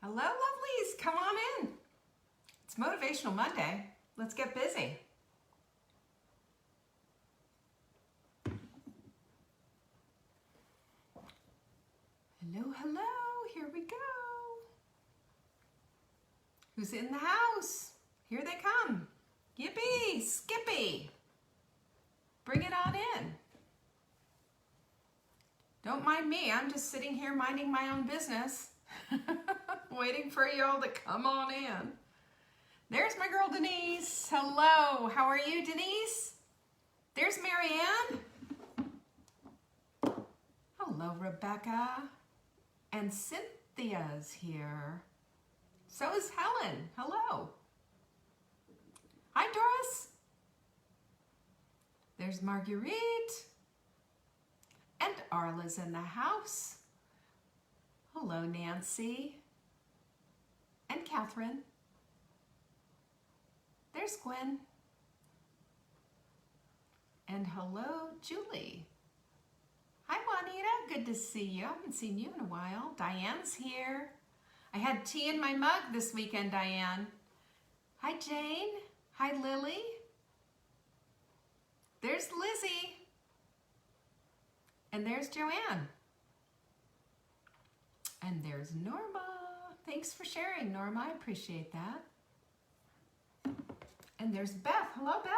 Hello, lovelies. Come on in. It's Motivational Monday. Let's get busy. Hello, hello. Here we go. Who's in the house? Here they come. Yippee, Skippy. Bring it on in. Don't mind me. I'm just sitting here minding my own business. Waiting for y'all to come on in. There's my girl Denise. Hello. How are you, Denise? There's Marianne. Hello, Rebecca. And Cynthia's here. So is Helen. Hello. Hi, Doris. There's Marguerite. And Arla's in the house. Hello, Nancy. And Catherine. There's Gwen. And hello, Julie. Hi, Juanita. Good to see you. I haven't seen you in a while. Diane's here. I had tea in my mug this weekend, Diane. Hi, Jane. Hi, Lily. There's Lizzie. And there's Joanne. And there's Norma. Thanks for sharing, Norma. I appreciate that. And there's Beth. Hello, Beth.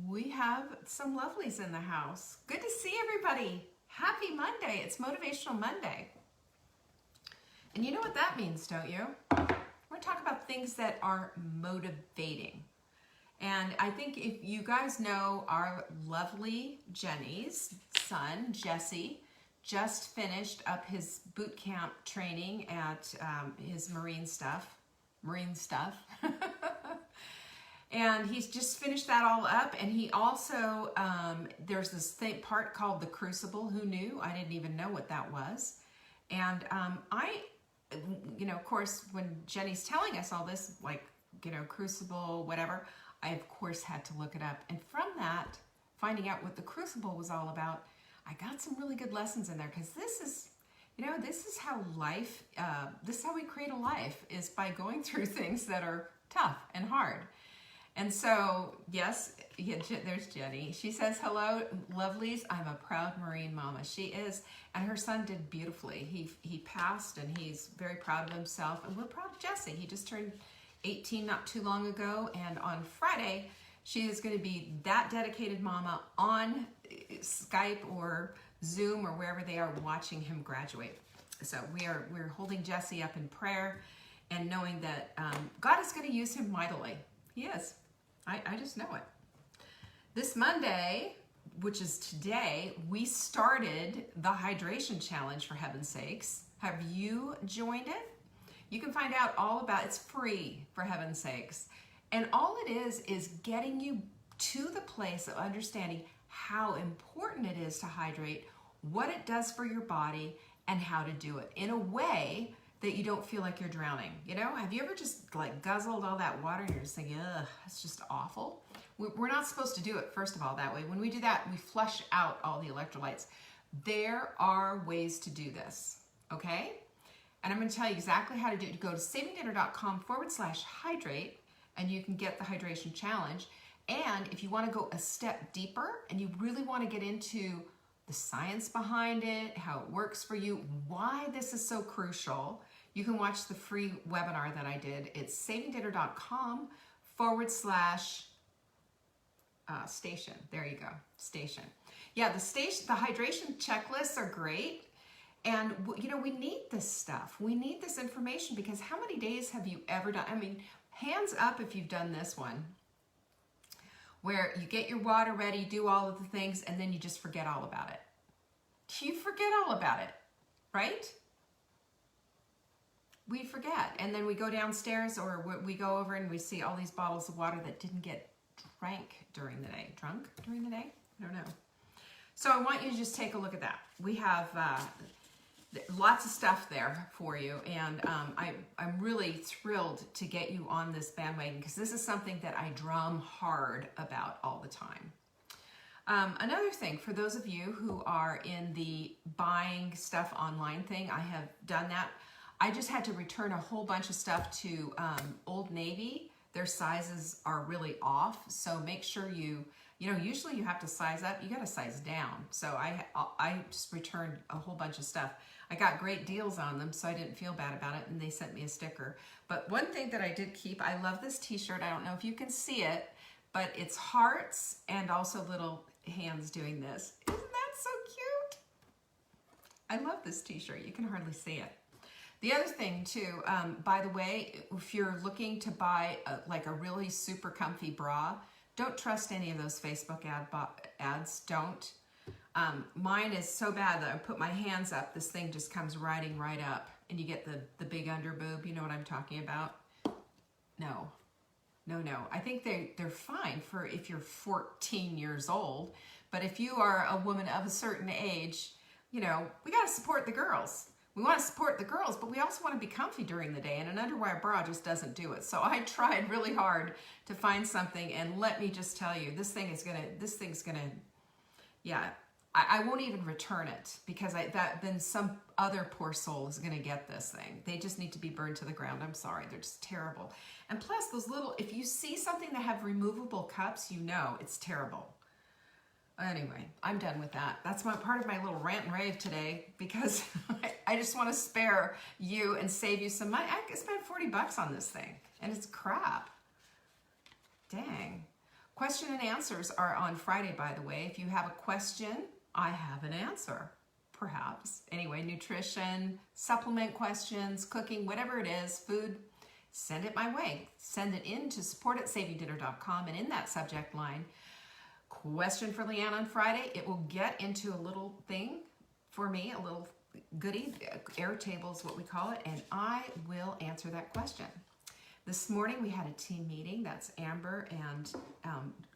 We have some lovelies in the house. Good to see everybody. Happy Monday. It's Motivational Monday. And you know what that means, don't you? We're going to talk about things that are motivating. And I think if you guys know our lovely Jenny's son, Jesse, just finished up his boot camp training at his Marine stuff. And he's just finished that all up. And he also, there's this part called the crucible. Who knew? I didn't even know what that was. And of course, when Jenny's telling us all this, like, crucible, whatever, I, of course, had to look it up. And from that, finding out what the crucible was all about, I got some really good lessons in there, because this is how life, this is how we create a life, is by going through things that are tough and hard. And so, yes, there's Jenny. She says, hello, lovelies. I'm a proud Marine mama. She is. And her son did beautifully. He passed, and he's very proud of himself. And we're proud of Jesse. He just turned 18 not too long ago. And on Friday, she is going to be that dedicated mama on Skype or Zoom or wherever they are watching him graduate. So we're holding Jesse up in prayer and knowing that God is going to use him mightily. He is. I just know it. This Monday, which is today, we started the hydration challenge, for heaven's sakes. Have you joined it? You can find out all about it. It's free, for heaven's sakes. And all it is getting you to the place of understanding how important it is to hydrate, what it does for your body, and how to do it in a way that you don't feel like you're drowning. Have you ever just like guzzled all that water and you're just thinking, ugh, it's just awful? We're not supposed to do it, first of all, that way. When we do that, we flush out all the electrolytes. There are ways to do this, okay? And I'm gonna tell you exactly how to do it. You go to savingdinner.com/hydrate, and you can get the hydration challenge. And if you wanna go a step deeper and you really wanna get into the science behind it, how it works for you, why this is so crucial, you can watch the free webinar that I did. It's savingdinner.com/station. There you go, station. Yeah, the hydration checklists are great. And we need this stuff. We need this information, because how many days have you ever done? I mean, hands up if you've done this one, where you get your water ready, do all of the things, and then you just forget all about it. You forget all about it, right? We forget. And then we go downstairs, or we go over and we see all these bottles of water that didn't get drank during the day. Drunk during the day? I don't know. So I want you to just take a look at that. We have lots of stuff there for you, and I'm really thrilled to get you on this bandwagon, because this is something that I drum hard about all the time. Another thing, for those of you who are in the buying stuff online thing, I have done that. I just had to return a whole bunch of stuff to Old Navy. Their sizes are really off, so make sure usually you have to size up, you got to size down. So I just returned a whole bunch of stuff. I got great deals on them, so I didn't feel bad about it, and they sent me a sticker. But one thing that I did keep, I love this t-shirt. I don't know if you can see it, but it's hearts and also little hands doing this. Isn't that so cute? I love this t-shirt. You can hardly see it. The other thing too, by the way, if you're looking to buy like a really super comfy bra, don't trust any of those Facebook ads. Don't. Mine is so bad that I put my hands up, this thing just comes riding right up, and you get the big under boob. You know what I'm talking about? No. I think they're fine for if you're 14 years old, but if you are a woman of a certain age, we got to support the girls. We want to support the girls, but we also want to be comfy during the day, and an underwire bra just doesn't do it. So I tried really hard to find something, and let me just tell you, this thing's gonna, yeah, I won't even return it, because then some other poor soul is gonna get this thing. They just need to be burned to the ground. I'm sorry, they're just terrible. And plus those little, if you see something that have removable cups, it's terrible. Anyway, I'm done with that. That's part of my little rant and rave today, because I just want to spare you and save you some money. I spent $40 on this thing, and it's crap. Dang. Question and answers are on Friday, by the way. If you have a question, I have an answer, perhaps. Anyway, nutrition, supplement questions, cooking, whatever it is, food, send it my way. Send it in to support@savyouDinner.com, and in that subject line, question for Leanne on Friday. It will get into a little thing for me, a little goodie, air table is what we call it, and I will answer that question. This morning we had a team meeting. That's Amber and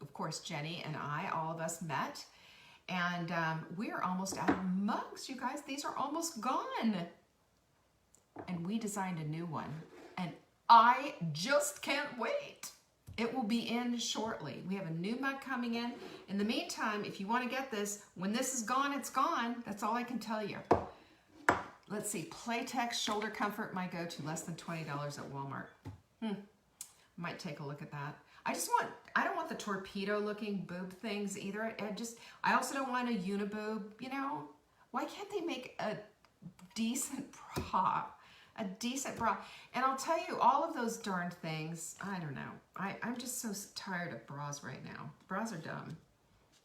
of course Jenny and I, all of us met, and we are almost out of mugs, you guys. These are almost gone, and we designed a new one, and I just can't wait. It will be in shortly. We have a new mug coming in. In the meantime, if you want to get this, when this is gone, it's gone. That's all I can tell you. Let's see, Playtex Shoulder Comfort, my go-to, less than $20 at Walmart. Might take a look at that. I don't want the torpedo looking boob things either. I also don't want a uniboob, Why can't they make a decent bra? A decent bra. And I'll tell you, all of those darn things, I don't know. I'm just so tired of bras right now. Bras are dumb.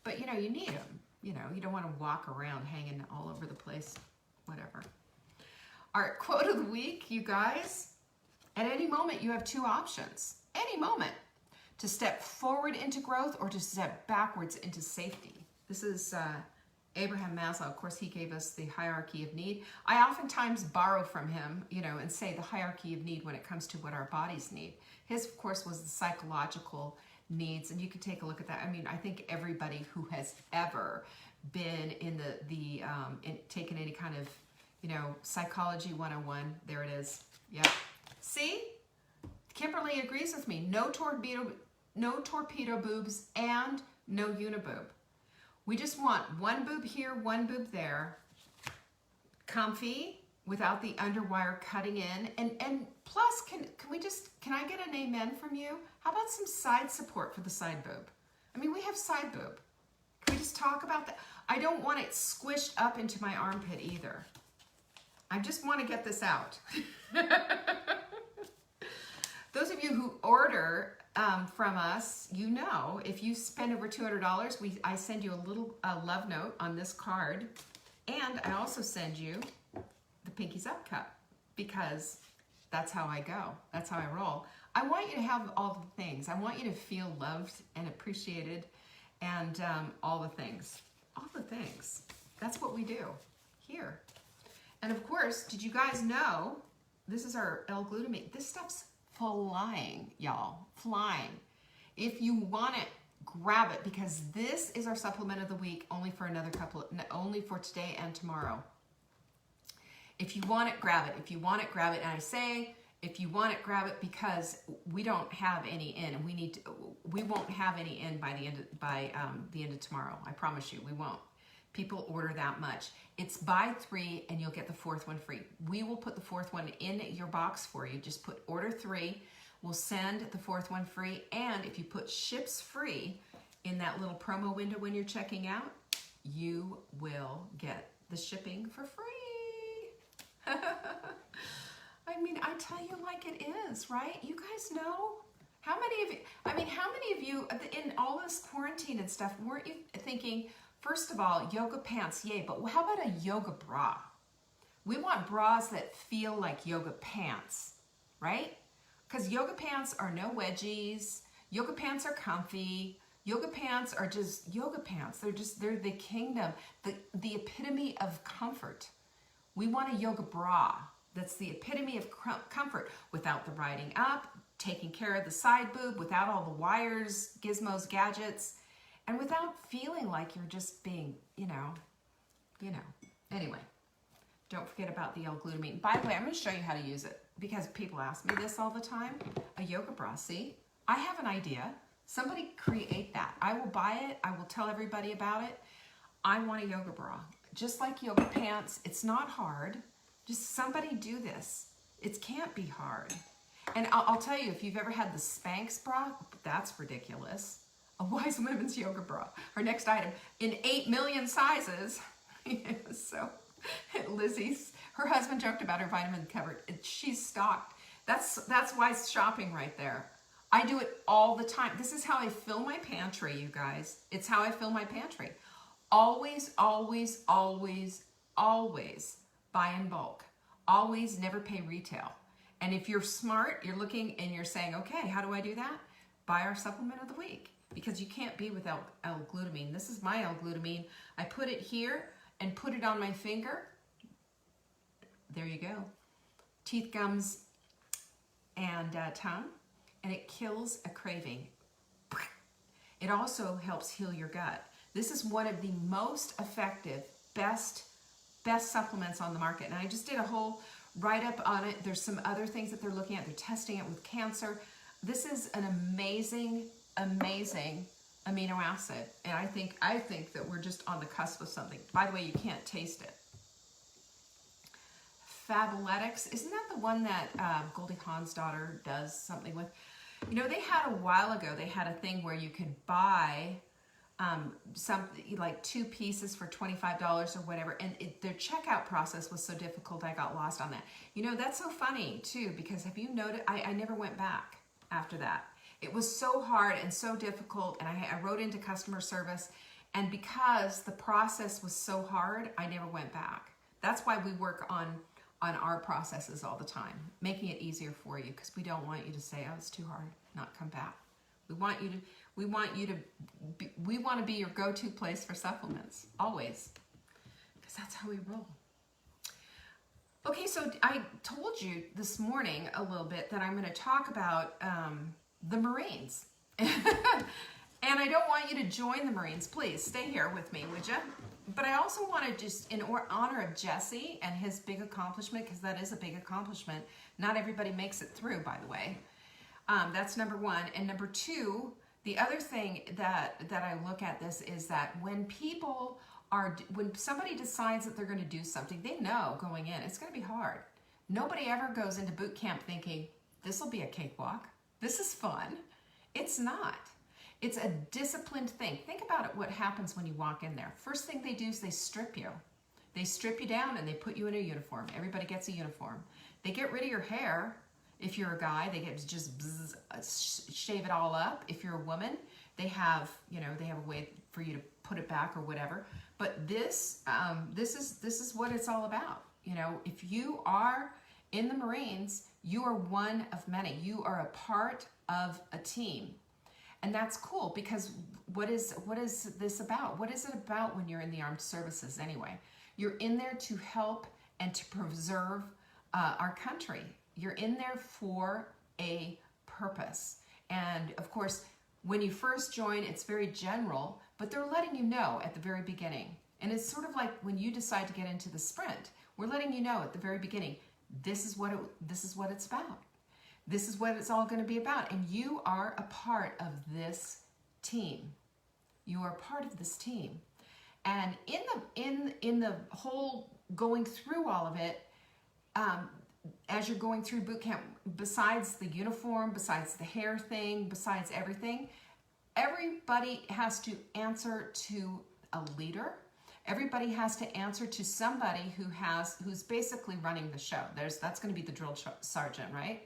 But, you need them. You don't want to walk around hanging all over the place. Whatever. All right, quote of the week, you guys. At any moment, you have two options. Any moment. To step forward into growth or to step backwards into safety. This is Abraham Maslow. Of course, he gave us the hierarchy of need. I oftentimes borrow from him, and say the hierarchy of need when it comes to what our bodies need. His, of course, was the psychological needs, and you can take a look at that. I mean, I think everybody who has ever been in taken any kind of, psychology 101, there it is. Yep. See? Kimberly agrees with me. No torpedo boobs and no uniboob. We just want one boob here, one boob there, comfy, without the underwire cutting in, and plus, can I get an amen from you? How about some side support for the side boob? I mean, we have side boob. Can we just talk about that? I don't want it squished up into my armpit either. I just want to get this out. Those of you who order from us, if you spend over $200, I send you a little love note on this card, and I also send you the Pinkies Up cup, because that's how I go. That's how I roll. I want you to have all the things. I want you to feel loved and appreciated, and all the things. All the things. That's what we do here. And of course, did you guys know, this is our L-glutamine. This stuff's flying, y'all, flying. If you want it, grab it, because this is our supplement of the week, only for today and tomorrow. If you want it, grab it. If you want it, grab it. And I say, If you want it, grab it, because we don't have any in, and we won't have any in by the end of tomorrow. I promise you, we won't. People order that much. It's buy 3 and you'll get the 4th one free. We will put the 4th one in your box for you. Just put order 3. We'll send the 4th one free. And if you put ships free in that little promo window when you're checking out, you will get the shipping for free. I mean, I tell you like it is, right? You guys know? How many of you in all this quarantine and stuff, weren't you thinking, first of all, yoga pants, yay, but how about a yoga bra? We want bras that feel like yoga pants, right? Because yoga pants are no wedgies. Yoga pants are comfy. Yoga pants are just yoga pants. They're the kingdom, the epitome of comfort. We want a yoga bra that's the epitome of comfort, without the riding up, taking care of the side boob, without all the wires, gizmos, gadgets, and without feeling like you're just being, Anyway, don't forget about the L-glutamine. By the way, I'm going to show you how to use it, because people ask me this all the time. A yoga bra, see? I have an idea. Somebody create that. I will buy it. I will tell everybody about it. I want a yoga bra. Just like yoga pants, it's not hard. Just somebody do this. It can't be hard. And I'll tell you, if you've ever had the Spanx bra, that's ridiculous. A wise women's yoga bra. Our next item, in 8 million sizes. So her husband joked about her vitamin cupboard. She's stocked. That's wise shopping right there. I do it all the time. This is how I fill my pantry, you guys. It's how I fill my pantry. Always, always, always, always buy in bulk. Always never pay retail. And if you're smart, you're looking and you're saying, okay, how do I do that? Buy our supplement of the week, because you can't be without L-glutamine. This is my L-glutamine. I put it here and put it on my finger. There you go. Teeth, gums, and tongue. And it kills a craving. It also helps heal your gut. This is one of the most effective, best supplements on the market. And I just did a whole write-up on it. There's some other things that they're looking at. They're testing it with cancer. This is an amazing, amazing amino acid. And I think that we're just on the cusp of something. By the way, you can't taste it. Fabletics, isn't that the one that Goldie Hawn's daughter does something with? They had a while ago, they had a thing where you could buy something like 2 pieces for $25 or whatever, and their checkout process was so difficult, I got lost on that. That's so funny too, because have you noticed, I never went back after that. It was so hard and so difficult, and I wrote into customer service, and because the process was so hard, I never went back. That's why we work on our processes all the time, making it easier for you, because we don't want you to say, oh, it's too hard, not come back. We want to be your go-to place for supplements, always, because that's how we roll. Okay, so I told you this morning a little bit that I'm going to talk about the Marines. And I don't want you to join the Marines. Please stay here with me, would you? But I also want to just, in honor of Jesse and his big accomplishment, because that is a big accomplishment. Not everybody makes it through, by the way. That's number 1. And number 2, the other thing that I look at this is that when somebody decides that they're going to do something, they know going in, it's going to be hard. Nobody ever goes into boot camp thinking, this will be a cakewalk. This is fun. It's not. It's a disciplined thing. Think about it, what happens when you walk in there. First thing they do is they strip you. They strip you down and they put you in a uniform. Everybody gets a uniform. They get rid of your hair. If you're a guy, they get shave it all up. If you're a woman, they have a way for you to put it back or whatever. But this is what it's all about. If you are in the Marines, you are one of many. You are a part of a team. And that's cool, because what is this about? What is it about when you're in the armed services anyway? You're in there to help and to preserve our country. You're in there for a purpose. And of course, when you first join, it's very general, but they're letting you know at the very beginning. And it's sort of like when you decide to get into the sprint, we're letting you know at the very beginning, this is what it's about. This is what it's all going to be about. And you are a part of this team. You are part of this team. And in the whole going through all of it, as you're going through boot camp, besides the uniform, besides the hair thing, besides everything, everybody has to answer to a leader. Everybody has to answer to somebody who's basically running the show. That's going to be the drill sergeant, right?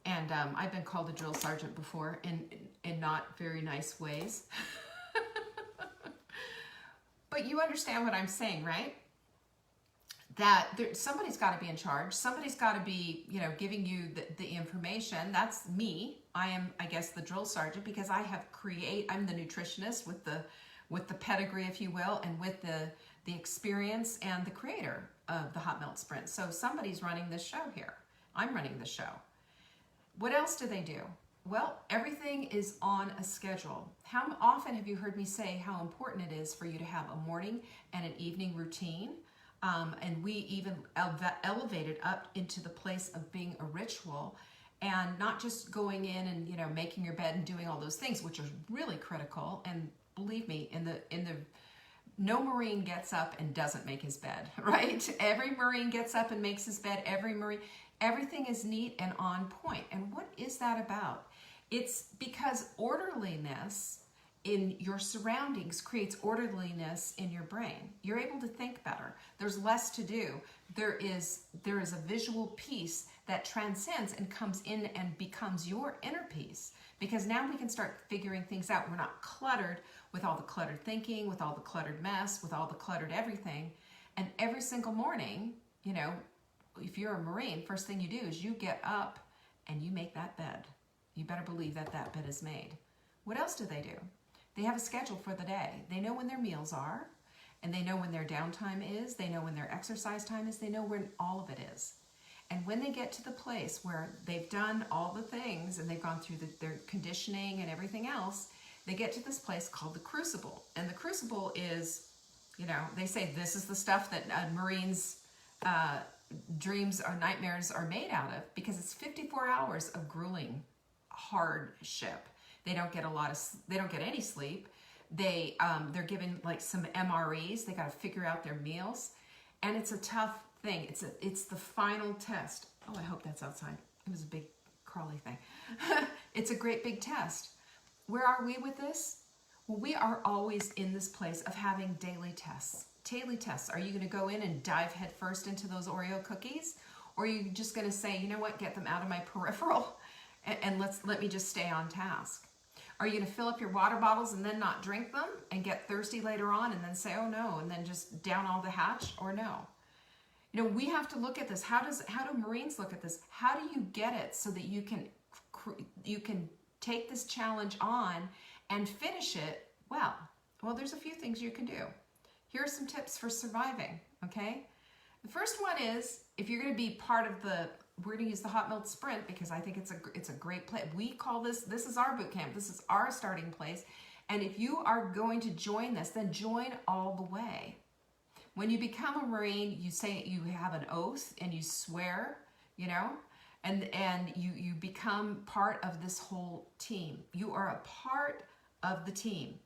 And I've been called a drill sergeant before in not very nice ways. But you understand what I'm saying, right? That somebody's got to be in charge. Somebody's got to be, giving you the information. That's me. I am, I guess, the drill sergeant, because I'm the nutritionist with the pedigree, if you will, and with the experience and the creator of the Hot Melt Sprint. So somebody's running this show here. I'm running the show. What else do they do? Well, everything is on a schedule. How often have you heard me say how important it is for you to have a morning and an evening routine? And we even elevated up into the place of being a ritual, and not just going in and making your bed and doing all those things, which are really critical. And believe me, no Marine gets up and doesn't make his bed, right? Every Marine gets up and makes his bed. Everything is neat and on point. And what is that about? It's because orderliness in your surroundings creates orderliness in your brain. You're able to think better. There's less to do. There is a visual piece that transcends and comes in and becomes your inner peace, because now we can start figuring things out. We're not cluttered with all the cluttered thinking, with all the cluttered mess, with all the cluttered everything. And every single morning, if you're a Marine, first thing you do is you get up and you make that bed. You better believe that bed is made. What else do they do? They have a schedule for the day. They know when their meals are, and they know when their downtime is. They know when their exercise time is. They know when all of it is. And when they get to the place where they've done all the things and they've gone through their conditioning and everything else, they get to this place called the crucible. And the crucible is, they say this is the stuff that Marines' dreams or nightmares are made out of, because it's 54 hours of grueling hardship. They don't get any sleep. They're given like some MREs. They got to figure out their meals, and it's a tough thing. It's the final test. Oh, I hope that's outside. It was a big crawly thing. It's a great big test. Where are we with this? Well, we are always in this place of having daily tests. Daily tests. Are you going to go in and dive headfirst into those Oreo cookies, or are you just going to say, you know what, get them out of my peripheral, and let me just stay on task? Are you going to fill up your water bottles and then not drink them and get thirsty later on and then say, oh no, and then just down all the hatch, or no? We have to look at this. How do Marines look at this? How do you get it so that you can take this challenge on and finish it well? Well, there's a few things you can do. Here are some tips for surviving, okay? The first one is, if you're going to be part of we're going to use the Hot Melt Sprint, because I think it's a great place. We call this is our boot camp. This is our starting place. And if you are going to join this, then join all the way. When you become a Marine, you say you have an oath and you swear, and you become part of this whole team. You are a part of the team.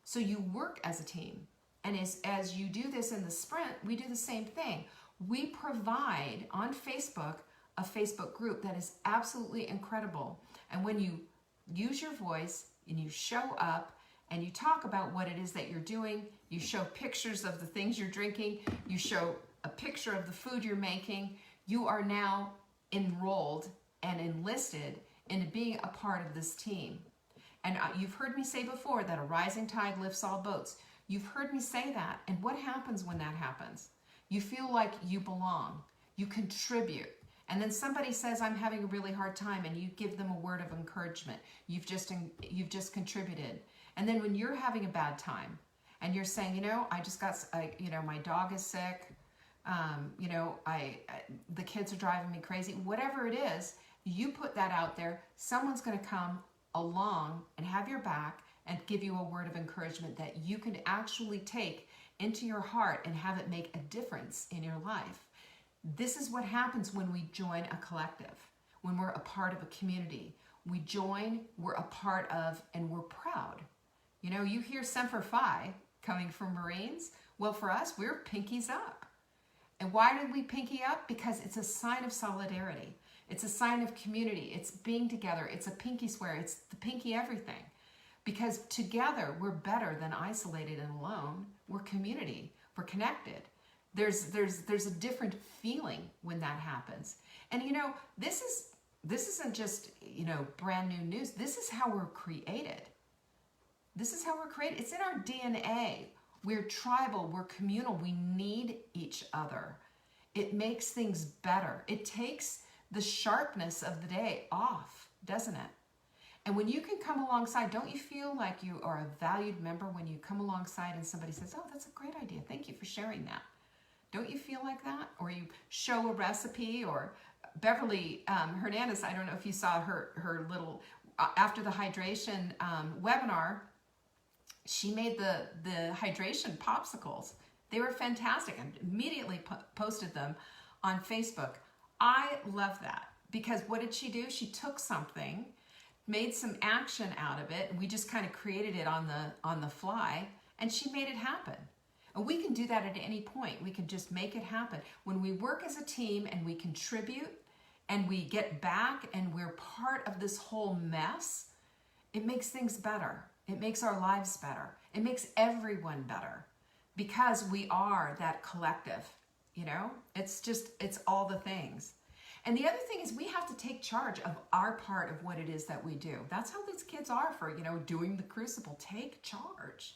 So you work as a team. And as you do this in the sprint, we do the same thing. We provide on Facebook a Facebook group that is absolutely incredible. And when you use your voice and you show up and you talk about what it is that you're doing, you show pictures of the things you're drinking, you show a picture of the food you're making, you are now enrolled and enlisted into being a part of this team. And you've heard me say before that a rising tide lifts all boats. You've heard me say that. And what happens when that happens? You feel like you belong. You contribute. And then somebody says, I'm having a really hard time, and you give them a word of encouragement. You've just contributed. And then when you're having a bad time and you're saying, my dog is sick, the kids are driving me crazy, whatever it is, you put that out there, someone's going to come along and have your back and give you a word of encouragement that you can actually take into your heart and have it make a difference in your life. This is what happens when we join a collective. when we're a part of a community. We join, we're a part of, and we're proud. You know, you hear Semper Fi coming from Marines. Well, for us, we're pinkies up. And why did we pinky up? Because it's a sign of solidarity. It's a sign of community. It's being together. It's a pinky swear. It's the pinky everything. Because together, we're better than isolated and alone. We're community. We're connected. There's a different feeling when that happens. And you know, this isn't just, you know, brand new news. This is how we're created. This is how we're created. It's in our DNA. We're tribal, we're communal, we need each other. It makes things better. It takes the sharpness of the day off, doesn't it? And when you can come alongside, don't you feel like you are a valued member when you come alongside and somebody says, oh, that's a great idea, thank you for sharing that. Don't you feel like that? Or you show a recipe, or Beverly Hernandez, I don't know if you saw her little, after the hydration webinar, she made the hydration popsicles. They were fantastic, and immediately posted them on Facebook. I love that, because what did she do? She took something, made some action out of it, and we just kind of created it on the fly, and she made it happen. And we can do that at any point. We can just make it happen. When we work as a team and we contribute and we get back and we're part of this whole mess, it makes things better. It makes our lives better. It makes everyone better, because we are that collective, you know? It's all the things. And the other thing is, we have to take charge of our part of what it is that we do. That's how these kids are for, you know, doing the crucible. Take charge.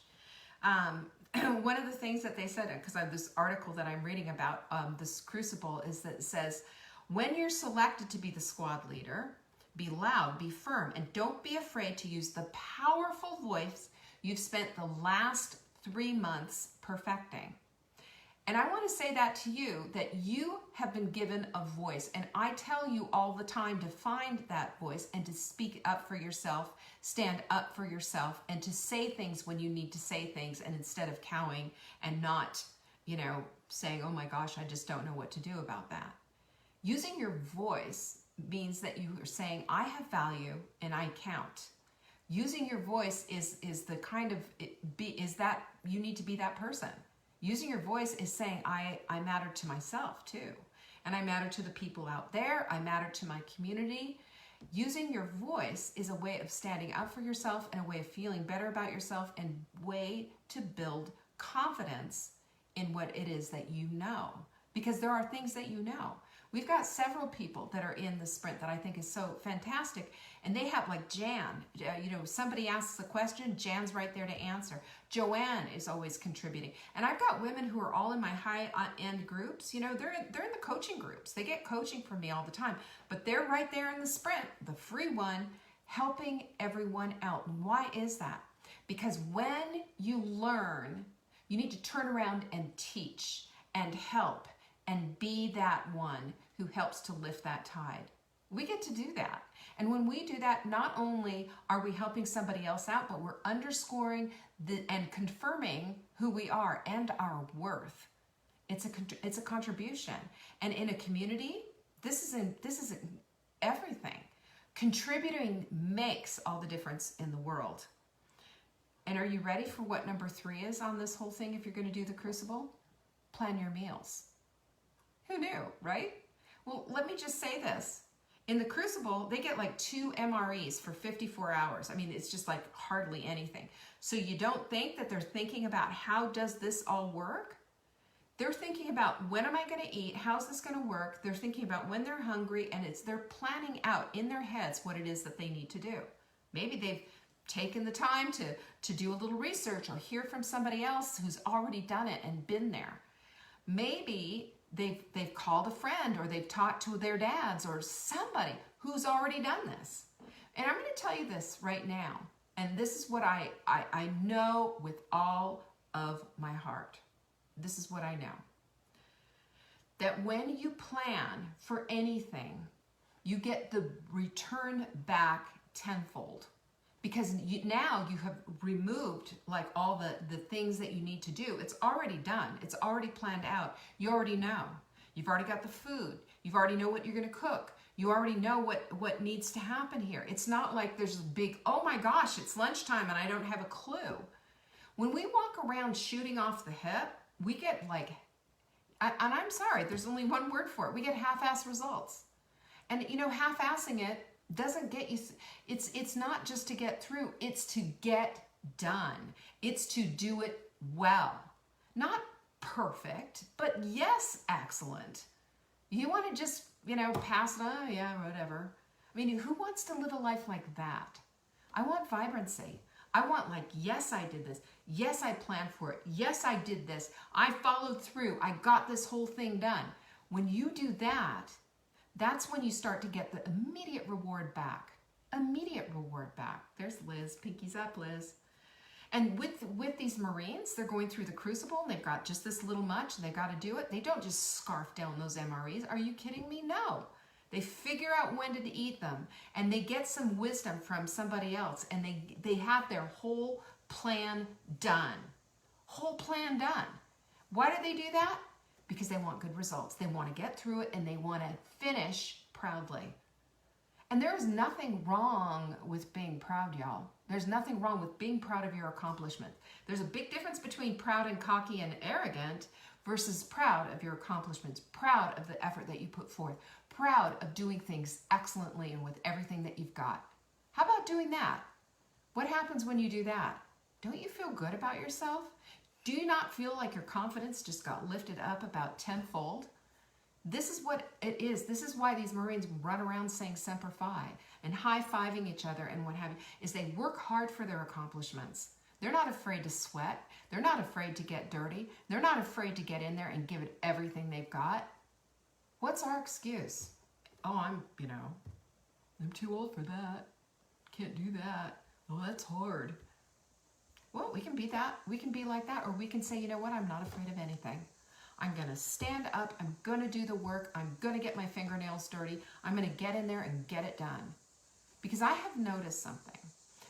One of the things that they said, because I have this article that I'm reading about this crucible, is that it says, when you're selected to be the squad leader, be loud, be firm, and don't be afraid to use the powerful voice you've spent the last 3 months perfecting. And I want to say that to you, that you have been given a voice. And I tell you all the time to find that voice and to speak up for yourself, stand up for yourself, and to say things when you need to say things, and instead of cowing and not, you know, saying, oh my gosh, I just don't know what to do about that. Using your voice means that you are saying, I have value and I count. Using your voice is the kind of, is that you need to be that person. Using your voice is saying, I matter to myself too. And I matter to the people out there. I matter to my community. Using your voice is a way of standing up for yourself, and a way of feeling better about yourself, and way to build confidence in what it is that you know. Because there are things that you know. We've got several people that are in the sprint that I think is so fantastic, and they have, like Jan, you know, somebody asks a question, Jan's right there to answer. Joanne is always contributing. And I've got women who are all in my high-end groups. You know, they're in the coaching groups. They get coaching from me all the time, but they're right there in the sprint, the free one, helping everyone out. Why is that? Because when you learn, you need to turn around and teach and help and be that one who helps to lift that tide. We get to do that. And when we do that, not only are we helping somebody else out, but we're underscoring and confirming who we are and our worth. It's a contribution. And in a community, this is everything. Contributing makes all the difference in the world. And are you ready for what number 3 is on this whole thing if you're going to do the crucible? Plan your meals. Who knew, right? Well, let me just say this. In the crucible, they get like 2 MREs for 54 hours. I mean, it's just like hardly anything. So you don't think that they're thinking about how does this all work? They're thinking about, when am I going to eat? How's this going to work? They're thinking about when they're hungry, and they're planning out in their heads what it is that they need to do. Maybe they've taken the time to do a little research, or hear from somebody else who's already done it and been there. Maybe they've called a friend, or they've talked to their dads or somebody who's already done this. And I'm going to tell you this right now, and this is what I know with all of my heart. This is what I know. That when you plan for anything, you get the return back tenfold. Because now you have removed like all the things that you need to do. It's already done. It's already planned out. You already know. You've already got the food. You already know what you're going to cook. You already know what needs to happen here. It's not like there's a big, oh my gosh, it's lunchtime and I don't have a clue. When we walk around shooting off the hip, we get like, and I'm sorry, there's only one word for it. We get half-ass results. And you know, half-assing it doesn't get you, it's not just to get through, it's to get done. It's to do it well. Not perfect, but yes, excellent. You want to just, you know, pass it on, yeah, whatever. I mean, who wants to live a life like that? I want vibrancy. I want like, yes, I did this. Yes, I planned for it. Yes, I did this. I followed through. I got this whole thing done. When you do that, that's when you start to get the immediate reward back. Immediate reward back. There's Liz. Pinkies up, Liz. And with these Marines, they're going through the crucible and they've got just this little much and they've got to do it. They don't just scarf down those MREs. Are you kidding me? No. They figure out when to eat them and they get some wisdom from somebody else and they have their whole plan done. Whole plan done. Why do they do that? Because they want good results. They want to get through it and they want to finish proudly. And there is nothing wrong with being proud, y'all. There's nothing wrong with being proud of your accomplishment. There's a big difference between proud and cocky and arrogant versus proud of your accomplishments, proud of the effort that you put forth, proud of doing things excellently and with everything that you've got. How about doing that? What happens when you do that? Don't you feel good about yourself? Do you not feel like your confidence just got lifted up about tenfold? This is what it is. This is why these Marines run around saying Semper Fi and high-fiving each other and what have you, is they work hard for their accomplishments. They're not afraid to sweat. They're not afraid to get dirty. They're not afraid to get in there and give it everything they've got. What's our excuse? Oh, I'm too old for that. Can't do that. Oh, that's hard. Well, we can be that. We can be like that. Or we can say, you know what? I'm not afraid of anything. I'm going to stand up. I'm going to do the work. I'm going to get my fingernails dirty. I'm going to get in there and get it done. Because I have noticed something,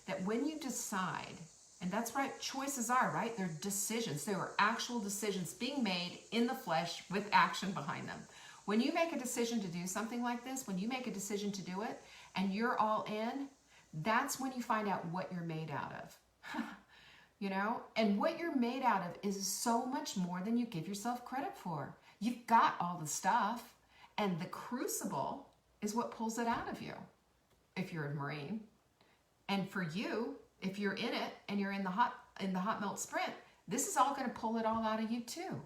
that when you decide, and that's right, choices are, right? They're decisions. They are actual decisions being made in the flesh with action behind them. When you make a decision to do something like this, when you make a decision to do it, and you're all in, that's when you find out what you're made out of. You know, and what you're made out of is so much more than you give yourself credit for. You've got all the stuff, and the crucible is what pulls it out of you if you're a Marine. And for you, if you're in it and you're in the hot melt sprint, this is all going to pull it all out of you too,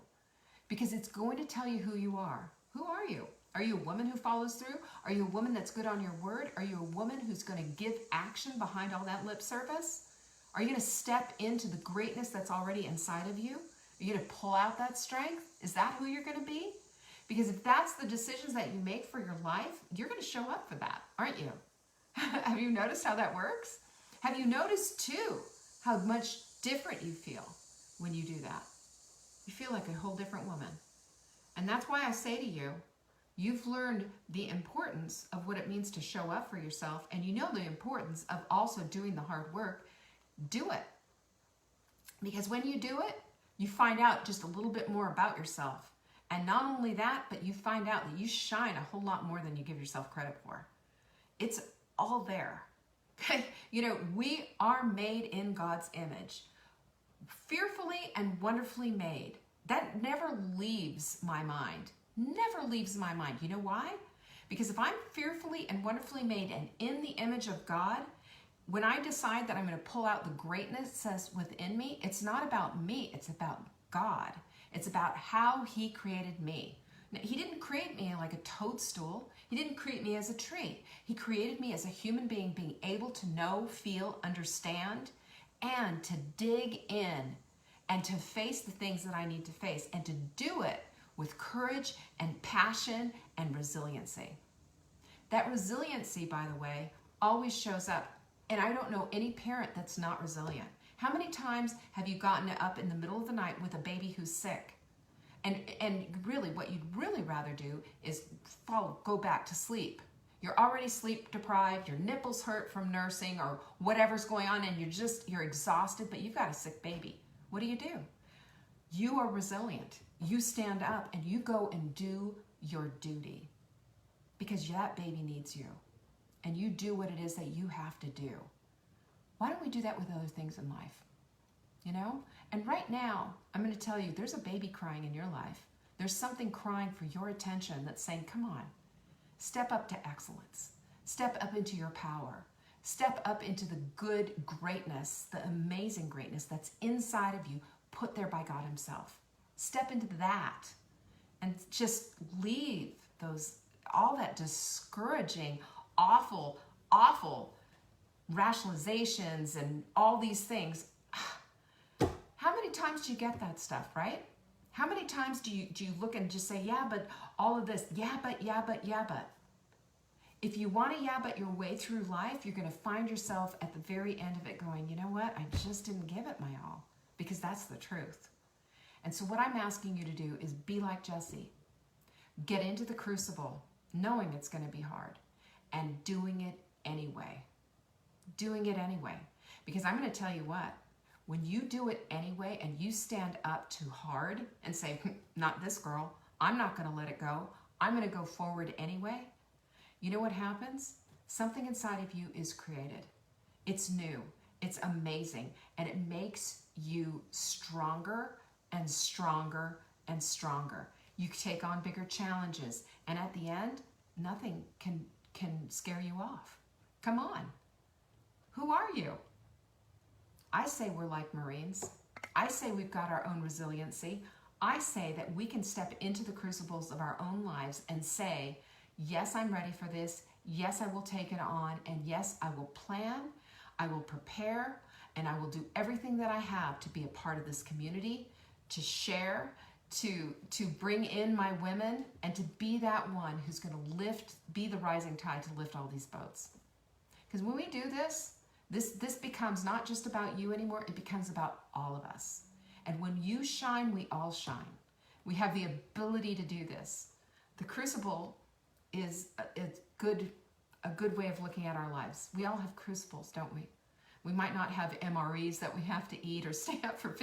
because it's going to tell you who you are. Who are you? Are you a woman who follows through? Are you a woman that's good on your word? Are you a woman who's going to give action behind all that lip service? Are you going to step into the greatness that's already inside of you? Are you going to pull out that strength? Is that who you're going to be? Because if that's the decisions that you make for your life, you're going to show up for that, aren't you? Have you noticed how that works? Have you noticed too how much different you feel when you do that? You feel like a whole different woman. And that's why I say to you, you've learned the importance of what it means to show up for yourself, and you know the importance of also doing the hard work. Do it. Because when you do it, you find out just a little bit more about yourself. And not only that, but you find out that you shine a whole lot more than you give yourself credit for. It's all there. Okay? You know, we are made in God's image. Fearfully and wonderfully made. That never leaves my mind. Never leaves my mind. You know why? Because if I'm fearfully and wonderfully made and in the image of God, when I decide that I'm going to pull out the greatness that's within me, it's not about me, it's about God. It's about how He created me. Now, He didn't create me like a toadstool. He didn't create me as a tree. He created me as a human being, being able to know, feel, understand, and to dig in and to face the things that I need to face, and to do it with courage and passion and resiliency. That resiliency, by the way, always shows up. And I don't know any parent that's not resilient. How many times have you gotten up in the middle of the night with a baby who's sick? And really, what you'd really rather do is go back to sleep. You're already sleep deprived, your nipples hurt from nursing or whatever's going on, and you're exhausted, but you've got a sick baby. What do? You are resilient. You stand up and you go and do your duty. because that baby needs you. And you do what it is that you have to do. Why don't we do that with other things in life? You know? And right now, I'm going to tell you, there's a baby crying in your life. There's something crying for your attention that's saying, come on, step up to excellence. Step up into your power. Step up into the good greatness, the amazing greatness that's inside of you, put there by God himself. Step into that and just leave all that discouraging, awful rationalizations and all these things. How many times do you get that stuff, right? How many times do you look and just say, yeah, but all of this, yeah, but. If you want to yeah, but your way through life, you're going to find yourself at the very end of it going, you know what? I just didn't give it my all, because that's the truth. And so what I'm asking you to do is be like Jesse. Get into the crucible, knowing it's going to be hard, and doing it anyway. Doing it anyway. Because I'm going to tell you what, when you do it anyway and you stand up too hard and say, not this girl, I'm not going to let it go, I'm going to go forward anyway, you know what happens? Something inside of you is created. It's new, it's amazing, and it makes you stronger and stronger and stronger. You take on bigger challenges, and at the end, nothing can scare you off. Come on. Who are you? I say we're like Marines. I say we've got our own resiliency. I say that we can step into the crucibles of our own lives and say, yes, I'm ready for this. Yes, I will take it on. And yes, I will plan, I will prepare, and I will do everything that I have to be a part of this community, to share, to bring in my women, and to be that one who's going to be the rising tide to lift all these boats. Because when we do this becomes not just about you anymore, it becomes about all of us. And when you shine, we all shine. We have the ability to do this. The crucible is a good way of looking at our lives. We all have crucibles, don't we? We might not have MREs that we have to eat or stay up for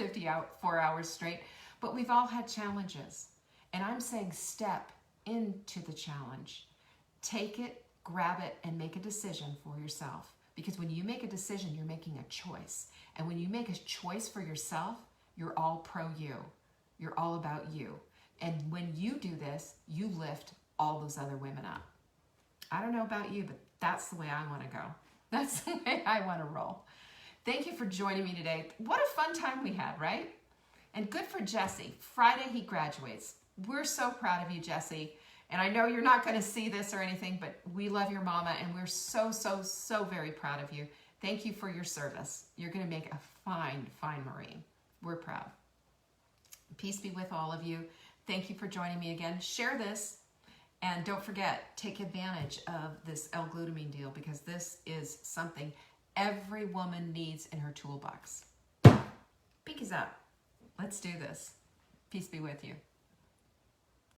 4 hours straight, but we've all had challenges. And I'm saying step into the challenge. Take it, grab it, and make a decision for yourself. Because when you make a decision, you're making a choice. And when you make a choice for yourself, you're all pro you. You're all about you. And when you do this, you lift all those other women up. I don't know about you, but that's the way I want to go. That's the way I want to roll. Thank you for joining me today. What a fun time we had, right? And good for Jesse. Friday he graduates. We're so proud of you, Jesse. And I know you're not going to see this or anything, but we love your mama, and we're so very proud of you. Thank you for your service. You're going to make a fine Marine. We're proud. Peace be with all of you. Thank you for joining me again. Share this, and don't forget, take advantage of this L-glutamine deal, because this is something every woman needs in her toolbox. Pinkies up. Let's do this. Peace be with you.